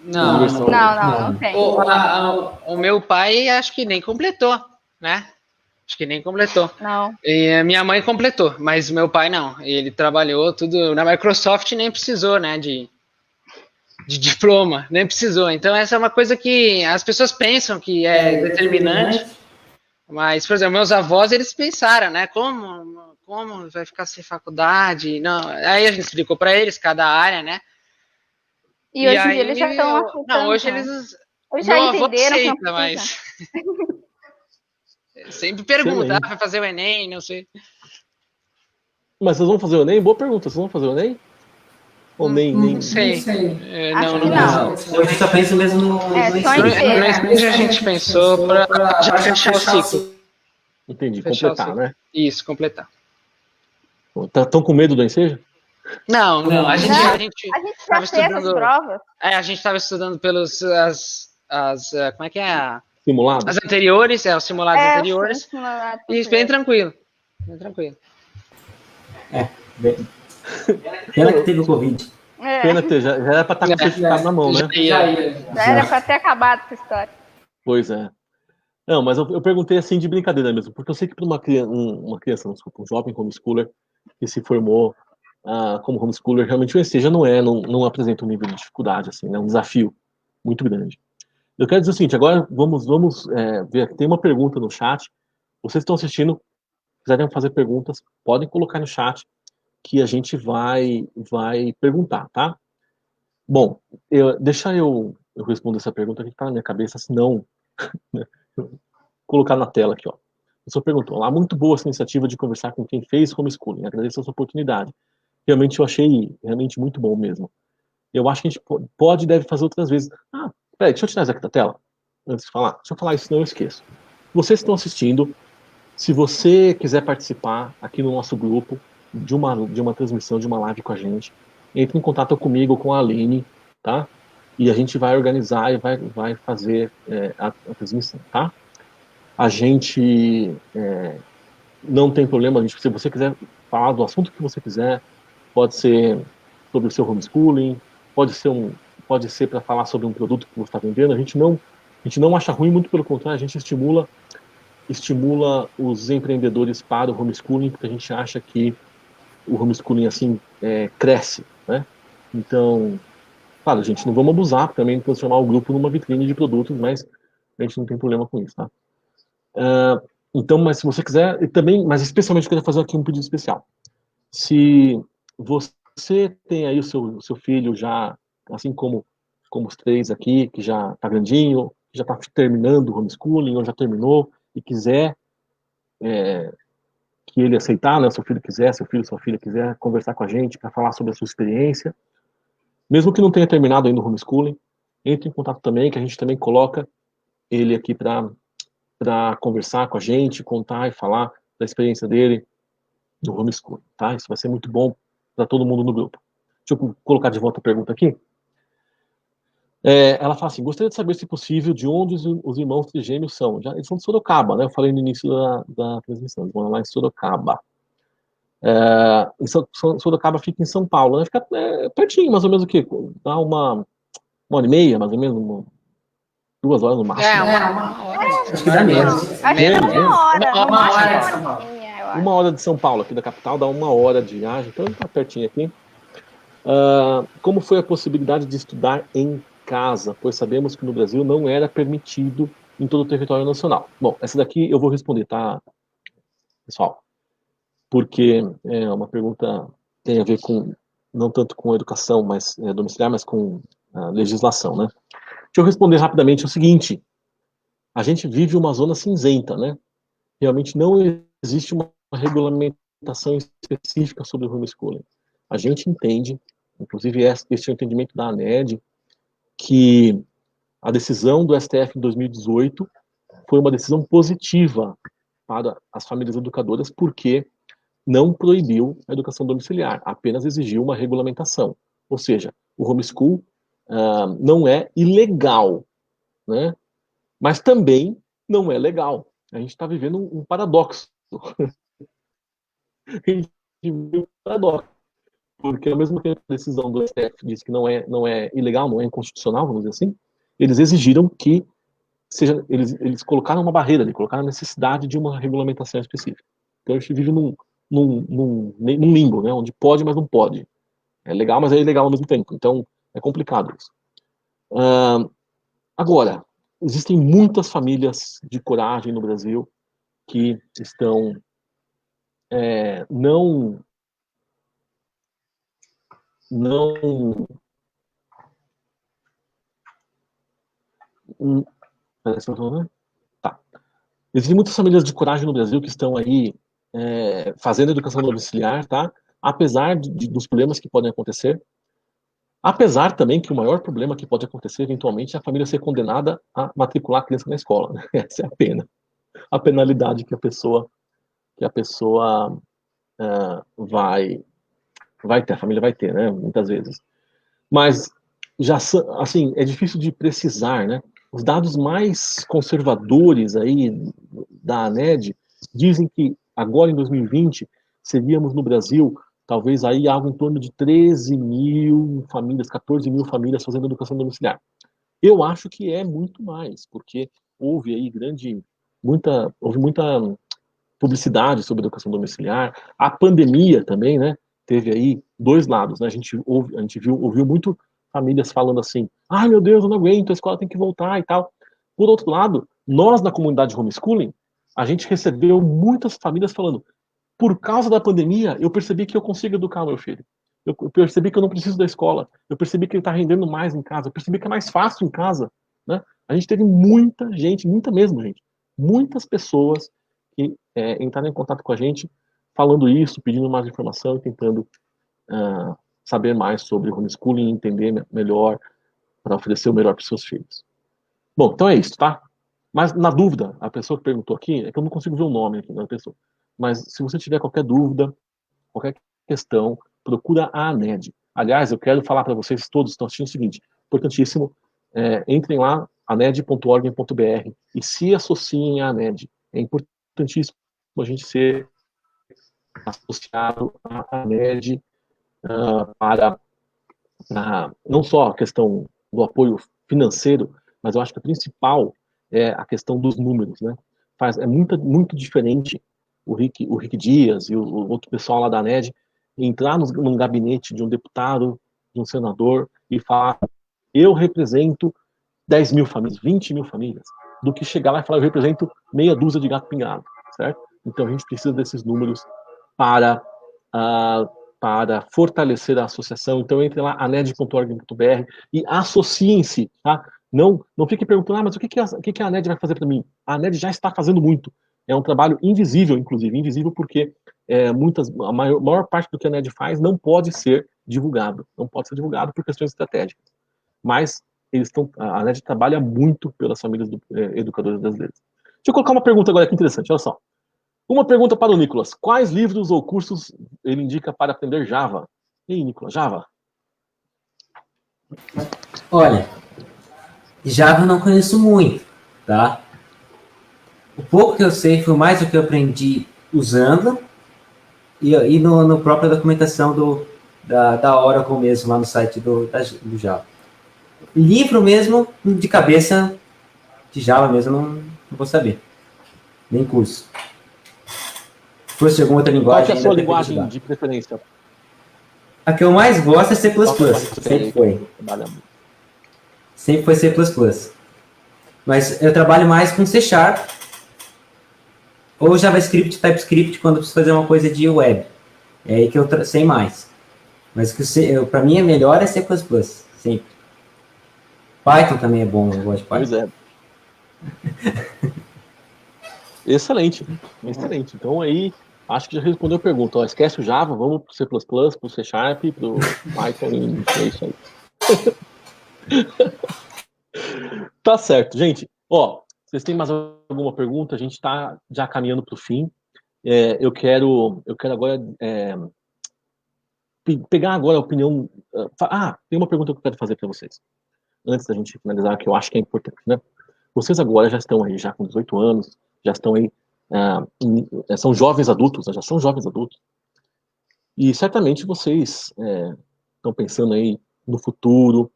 Não, Não tem. o meu pai acho que nem completou, né? Acho que nem completou. Não. E a minha mãe completou, mas o meu pai não. Ele trabalhou tudo na Microsoft, nem precisou, né, de diploma, nem precisou. Então essa é uma coisa que as pessoas pensam que é determinante, mas, por exemplo, meus avós, eles pensaram, né, como vai ficar sem faculdade? Não. Aí a gente explicou para eles cada área, né? E hoje em dia eles já estão aceitando. Não, hoje então. eles já meu avô entenderam que não aceita, precisa. mas sempre pergunta, vai fazer o Enem, não sei. Mas vocês vão fazer o Enem? Boa pergunta, vocês vão fazer o Enem? Ou nem... Não sei. Acho que não. Hoje a gente só pensa mesmo no No ensino a gente pensou para já fechar o ciclo. Entendi, Fechar completar, né? Isso, completar. Estão com medo do Enseja? Não. A gente já estava fez essas provas. A gente estava estudando pelos como é que é? Simulado? As anteriores, os simulados anteriores. E bem tranquilo. Bem tranquilo. Pena que teve o Covid. Pena que já era para estar com o certificado na mão, né? Já era para ter acabado essa história. Pois é. Não, mas eu perguntei assim de brincadeira mesmo, porque eu sei que para uma criança, desculpa, um jovem homeschooler que se formou como homeschooler, realmente o Enseja não apresenta um nível de dificuldade, assim, né? Um desafio muito grande. Eu quero dizer o seguinte, agora vamos ver, tem uma pergunta no chat, vocês estão assistindo, quiserem fazer perguntas, podem colocar no chat que a gente vai perguntar, tá? Bom, deixa eu responder essa pergunta que está na minha cabeça, senão colocar na tela aqui, ó. A pessoa perguntou, muito boa essa iniciativa de conversar com quem fez homeschooling, agradeço essa oportunidade. Realmente eu achei muito bom mesmo. Eu acho que a gente pode e deve fazer outras vezes. Peraí, deixa eu tirar isso aqui da tela, antes de falar. Deixa eu falar isso, senão eu esqueço. Vocês estão assistindo, se você quiser participar aqui no nosso grupo de uma transmissão, de uma live com a gente, entre em contato comigo ou com a Aline, tá? E a gente vai organizar e vai fazer a transmissão, tá? A gente não tem problema, se você quiser falar do assunto que você quiser, pode ser sobre o seu homeschooling, pode ser para falar sobre um produto que você está vendendo, a gente não acha ruim, muito pelo contrário, a gente estimula os empreendedores para o homeschooling, porque a gente acha que o homeschooling assim cresce, né? Então, claro, a gente não vamos abusar também de transformar o grupo numa vitrine de produtos, mas a gente não tem problema com isso, tá? Então, mas se você quiser, e também, mas especialmente eu quero fazer aqui um pedido especial. Se você tem aí o seu filho já, assim como os três aqui, que já está grandinho, que já está terminando o homeschooling, ou já terminou, e quiser que ele aceitar, né, seu filho, sua filha quiser conversar com a gente para falar sobre a sua experiência, mesmo que não tenha terminado ainda o homeschooling, entre em contato também, que a gente também coloca ele aqui para conversar com a gente, contar e falar da experiência dele no homeschooling, tá? Isso vai ser muito bom para todo mundo no grupo. Deixa eu colocar de volta a pergunta aqui. Ela fala assim, gostaria de saber, se possível, de onde os irmãos trigêmeos são. Eles são de Sorocaba, né? Eu falei no início da transmissão, eles moram lá em Sorocaba. Sorocaba fica em São Paulo, né? Fica pertinho, mais ou menos o quê? Dá uma hora e meia, mais ou menos, 2 horas no máximo. Uma hora. Acho que dá menos. Acho que dá Uma hora de São uma Paulo. horinha, 1 hora de São Paulo, aqui da capital, dá 1 hora de viagem, então tá pertinho aqui. Como foi a possibilidade de estudar em casa? Pois sabemos que no Brasil não era permitido em todo o território nacional. Bom, essa daqui eu vou responder, tá, pessoal? Porque é uma pergunta que tem a ver com, não tanto com educação domiciliar, mas com a legislação, né? Deixa eu responder rapidamente o seguinte: a gente vive uma zona cinzenta, né? Realmente não existe uma regulamentação específica sobre o homeschooling. A gente entende, inclusive este é o entendimento da ANED, que a decisão do STF em 2018 foi uma decisão positiva para as famílias educadoras, porque não proibiu a educação domiciliar, apenas exigiu uma regulamentação. Ou seja, o homeschool não é ilegal, né? Mas também não é legal. A gente está vivendo um paradoxo. A gente vive um paradoxo. porque ao mesmo tempo que a decisão do STF diz que não é ilegal, não é inconstitucional, vamos dizer assim, eles exigiram que eles colocaram uma barreira ali, colocaram a necessidade de uma regulamentação específica. Então a gente vive num limbo, né, onde pode, mas não pode. É legal, mas é ilegal ao mesmo tempo. Então é complicado isso. Agora, existem muitas famílias de coragem no Brasil que estão não tá. Existem muitas famílias de coragem no Brasil que estão aí fazendo educação domiciliar, tá? Apesar dos problemas que podem acontecer. Apesar também que o maior problema que pode acontecer eventualmente é a família ser condenada a matricular a criança na escola, né? Essa é a pena. A penalidade que a pessoa vai ter, a família vai ter, né? Muitas vezes. Mas já assim, é difícil de precisar, né? Os dados mais conservadores aí da ANED dizem que agora em 2020 seríamos no Brasil talvez aí algo em torno de 13 mil famílias, 14 mil famílias fazendo educação domiciliar. Eu acho que é muito mais, porque houve aí houve muita publicidade sobre educação domiciliar. A pandemia também, né? Teve aí dois lados, né? A gente ouviu muito famílias falando assim: ai meu Deus, eu não aguento, a escola tem que voltar e tal. Por outro lado, nós na comunidade homeschooling, a gente recebeu muitas famílias falando: por causa da pandemia, eu percebi que eu consigo educar o meu filho. Eu percebi que eu não preciso da escola. Eu percebi que ele está rendendo mais em casa. Eu percebi que é mais fácil em casa, né? A gente teve muita gente, muita mesmo, gente. Muitas pessoas que entraram em contato com a gente falando isso, pedindo mais informação e tentando saber mais sobre o homeschooling, entender melhor, para oferecer o melhor para os seus filhos. Bom, então é isso, tá? Mas, na dúvida, a pessoa que perguntou aqui, é que eu não consigo ver o nome aqui da pessoa, mas se você tiver qualquer dúvida, qualquer questão, procura a ANED. Aliás, eu quero falar para vocês todos que estão assistindo o seguinte, importantíssimo, entrem lá, aned.org.br e se associem à ANED. É importantíssimo a gente ser associado à ANED para não só a questão do apoio financeiro, mas eu acho que a principal é a questão dos números, né? É muito diferente o Rick Dias e o outro pessoal lá da ANED entrar num gabinete de um deputado, de um senador e falar: eu represento 10 mil famílias, 20 mil famílias, do que chegar lá e falar: eu represento meia dúzia de gato pingado, certo? Então a gente precisa desses números para fortalecer a associação. Então entre lá, aned.org.br e associem-se, tá? Não fique perguntando: mas o que a ANED vai fazer para mim? A ANED já está fazendo muito. É um trabalho invisível, inclusive. Invisível porque a maior parte do que a ANED faz não pode ser divulgado. Não pode ser divulgado por questões estratégicas. Mas a ANED trabalha muito pelas famílias educadoras brasileiras. Deixa eu colocar uma pergunta agora aqui interessante, olha só. Uma pergunta para o Nicolas. Quais livros ou cursos ele indica para aprender Java? E aí, Nicolas, Java? Olha, Java eu não conheço muito, tá? O pouco que eu sei foi mais o que eu aprendi usando e no própria documentação da Oracle mesmo, lá no site do Java. Livro mesmo, de cabeça, de Java mesmo, não vou saber. Nem curso. Se fosse alguma outra linguagem... Qual que é a sua linguagem de preferência? A que eu mais gosto é C++. Sempre foi. Sempre foi C++. Mas eu trabalho mais com C#, ou JavaScript, TypeScript, quando eu preciso fazer uma coisa de web. É aí que eu sei mais. Mas para mim, a melhor é C++. Sempre. Python também é bom, eu gosto de Python. Pois é. Excelente. Então aí, acho que já respondeu a pergunta. Ó, esquece o Java, vamos pro C++, pro C#, pro Python, e é isso aí. Tá certo, gente. Ó, vocês têm mais alguma pergunta? A gente tá já caminhando pro fim. Eu quero agora pegar agora a opinião... tem uma pergunta que eu quero fazer para vocês. Antes da gente finalizar, que eu acho que é importante, né? Vocês agora já estão aí, já com 18 anos, já estão aí, são jovens adultos, né? Já são jovens adultos. E certamente vocês estão pensando aí no futuro,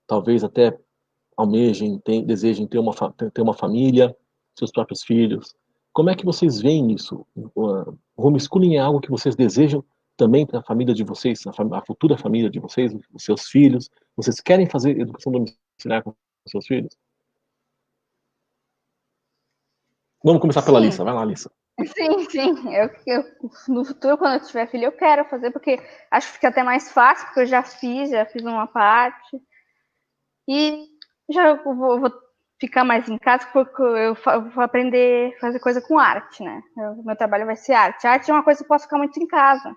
talvez até almejem, desejem ter uma família, seus próprios filhos. Como é que vocês veem isso? O homeschooling é algo que vocês desejam também para a família de vocês, a futura família de vocês, os seus filhos? Vocês querem fazer educação domiciliar com os seus filhos? Vamos começar pela Alissa. Vai lá, Alissa. Sim. No futuro, quando eu tiver filho, eu quero fazer, porque acho que fica até mais fácil, porque eu já fiz uma parte. E já vou ficar mais em casa, porque eu vou aprender a fazer coisa com arte, né? Meu trabalho vai ser arte. A arte é uma coisa que eu posso ficar muito em casa.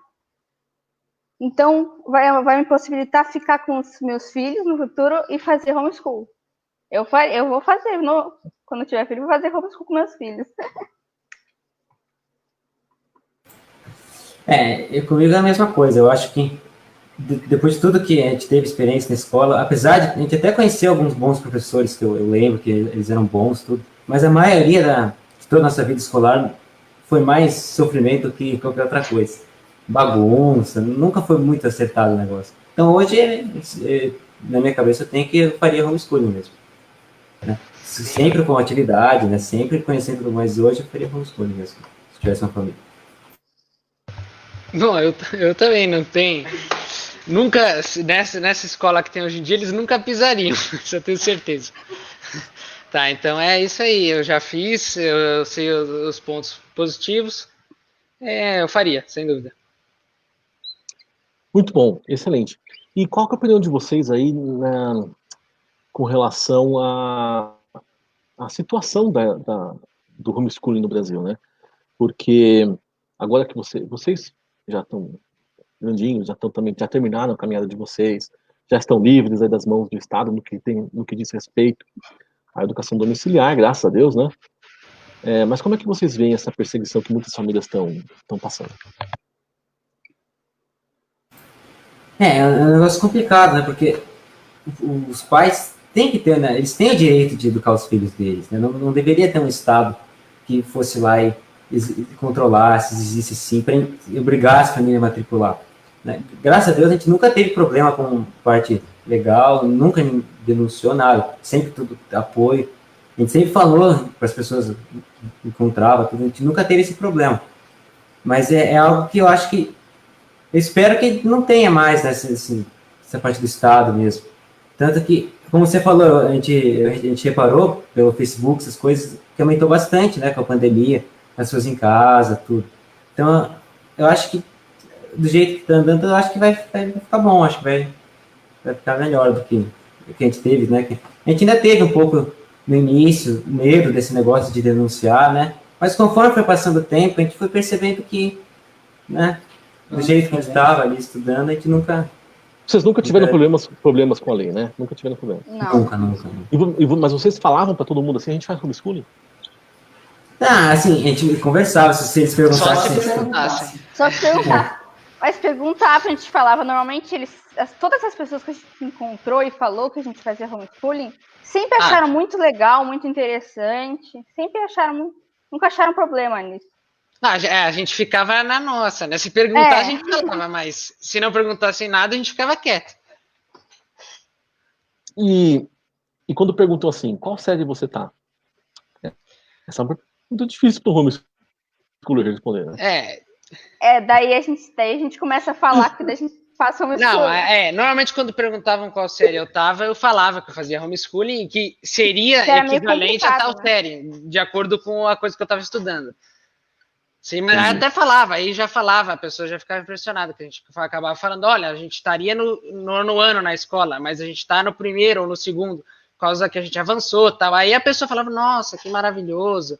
Então, vai me possibilitar ficar com os meus filhos no futuro e fazer homeschool. Eu vou fazer, quando eu tiver filho, eu vou fazer homeschool com meus filhos. Comigo é a mesma coisa. Eu acho que depois de tudo que a gente teve experiência na escola, apesar de a gente até conhecer alguns bons professores que eu lembro que eles eram bons, tudo, mas a maioria de toda a nossa vida escolar foi mais sofrimento do que qualquer outra coisa. Bagunça, nunca foi muito acertado o negócio. Então hoje, na minha cabeça, eu faria homeschooling mesmo. Né? Sempre com atividade, né? Sempre conhecendo tudo, mas hoje eu faria homeschooling mesmo, se tivesse uma família. Bom, eu também não tenho. Nunca, nessa escola que tem hoje em dia, eles nunca pisariam, isso eu tenho certeza. Tá, então é isso aí, eu já fiz, eu sei os pontos positivos, eu faria, sem dúvida. Muito bom, excelente. E qual que é a opinião de vocês aí com relação à situação do homeschooling no Brasil, né? Porque agora que vocês já estão grandinhos, já terminaram a caminhada de vocês, já estão livres aí das mãos do Estado no que diz respeito à educação domiciliar, graças a Deus, né? Mas como é que vocês veem essa perseguição que muitas famílias estão passando? É um negócio complicado, né? Porque os pais têm que ter, né? Eles têm o direito de educar os filhos deles, né? Não deveria ter um Estado que fosse lá e controlasse, exigisse sim, e obrigasse a família a matricular. Né? Graças a Deus a gente nunca teve problema com parte legal, nunca denunciou nada, sempre tudo apoio. A gente sempre falou para as pessoas que encontrava, a gente nunca teve esse problema. Mas é algo que eu acho que eu espero que não tenha mais, né, essa parte do Estado mesmo. Tanto que, como você falou, a gente reparou pelo Facebook, essas coisas, que aumentou bastante, né, com a pandemia, as pessoas em casa, tudo. Então, eu acho que, do jeito que está andando, eu acho que vai ficar bom, acho que vai ficar melhor do que a gente teve, né. A gente ainda teve um pouco, no início, medo desse negócio de denunciar, né, mas conforme foi passando o tempo, a gente foi percebendo que, né, do jeito que a gente estava ali estudando, a gente nunca... Vocês nunca tiveram problemas com a lei, né? Nunca tiveram problemas. Nunca. Mas vocês falavam para todo mundo assim, a gente faz homeschooling? Assim, a gente conversava, se eles perguntassem. Só se perguntar. Mas perguntar, a gente falava, normalmente todas as pessoas que a gente encontrou e falou que a gente fazia homeschooling, sempre acharam muito legal, muito interessante, nunca acharam problema nisso. A gente ficava na nossa, né? Se perguntar, a gente falava, mas se não perguntassem nada, a gente ficava quieto. E quando perguntou assim, qual série você tá? Essa é uma pergunta difícil pro homeschooler responder, né? Daí a gente começa a falar que daí a gente faz homeschooling. Não, normalmente quando perguntavam qual série eu tava, eu falava que eu fazia homeschooling, que seria equivalente a tal série, de acordo com a coisa que eu tava estudando. Sim, mas até falava, a pessoa já ficava impressionada, que a gente acabava falando, olha, a gente estaria no ano na escola, mas a gente está no primeiro ou no segundo, por causa que a gente avançou, tal. Aí a pessoa falava, nossa, que maravilhoso,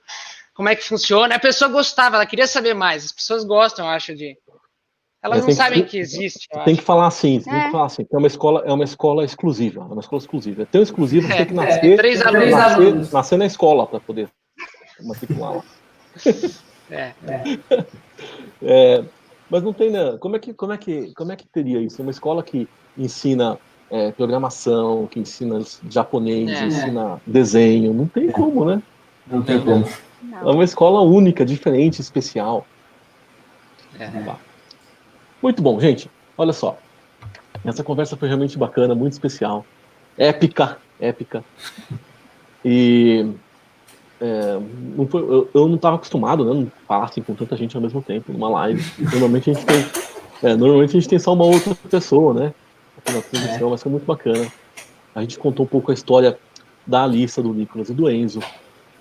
como é que funciona? A pessoa gostava, ela queria saber mais, as pessoas gostam, eu acho, elas não sabem que existe. Tem que falar assim, que é uma escola exclusiva, É tão exclusiva que tem que nascer na escola para poder matricular lá. Mas não tem, né? Como é que teria isso? Uma escola que ensina programação, que ensina japonês, ensina desenho, não tem como, né? Não tem como. É uma escola única, diferente, especial. Muito bom, gente. Olha só. Essa conversa foi realmente bacana, muito especial. Épica. E não foi, eu não estava acostumado, né? Não falar assim com tanta gente ao mesmo tempo, numa live. Normalmente a gente tem só uma outra pessoa, né? Aqui na transmissão, mas foi muito bacana. A gente contou um pouco a história da Alissa, do Nicolas e do Enzo,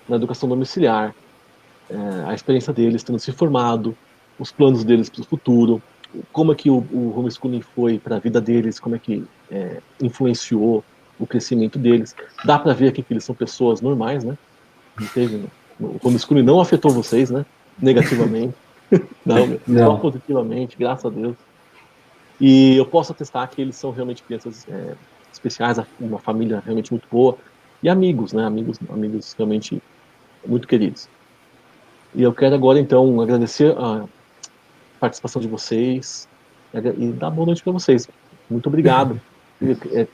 na educação domiciliar, a experiência deles tendo se formado, os planos deles para o futuro, como é que o homeschooling foi para a vida deles, como é que influenciou o crescimento deles. Dá para ver aqui que eles são pessoas normais, né? O homeschooling não afetou vocês, né? Negativamente. Não, só positivamente, graças a Deus. E eu posso atestar que eles são realmente crianças especiais, uma família realmente muito boa, e amigos, né? Amigos realmente muito queridos. E eu quero agora, então, agradecer a participação de vocês e dar boa noite para vocês. Muito obrigado.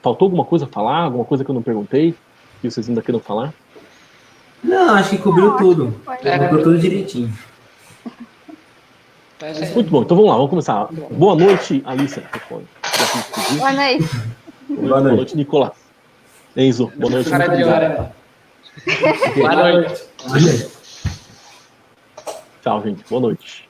Faltou alguma coisa a falar? Alguma coisa que eu não perguntei? Que vocês ainda queiram falar? Não, acho que cobriu tudo. Cobriu tudo direitinho. Muito bom. Então vamos lá, vamos começar. Boa noite, Alissa. Boa noite. Boa noite, Nicolas. Enzo, boa noite. Boa noite. Tchau, gente. Boa noite.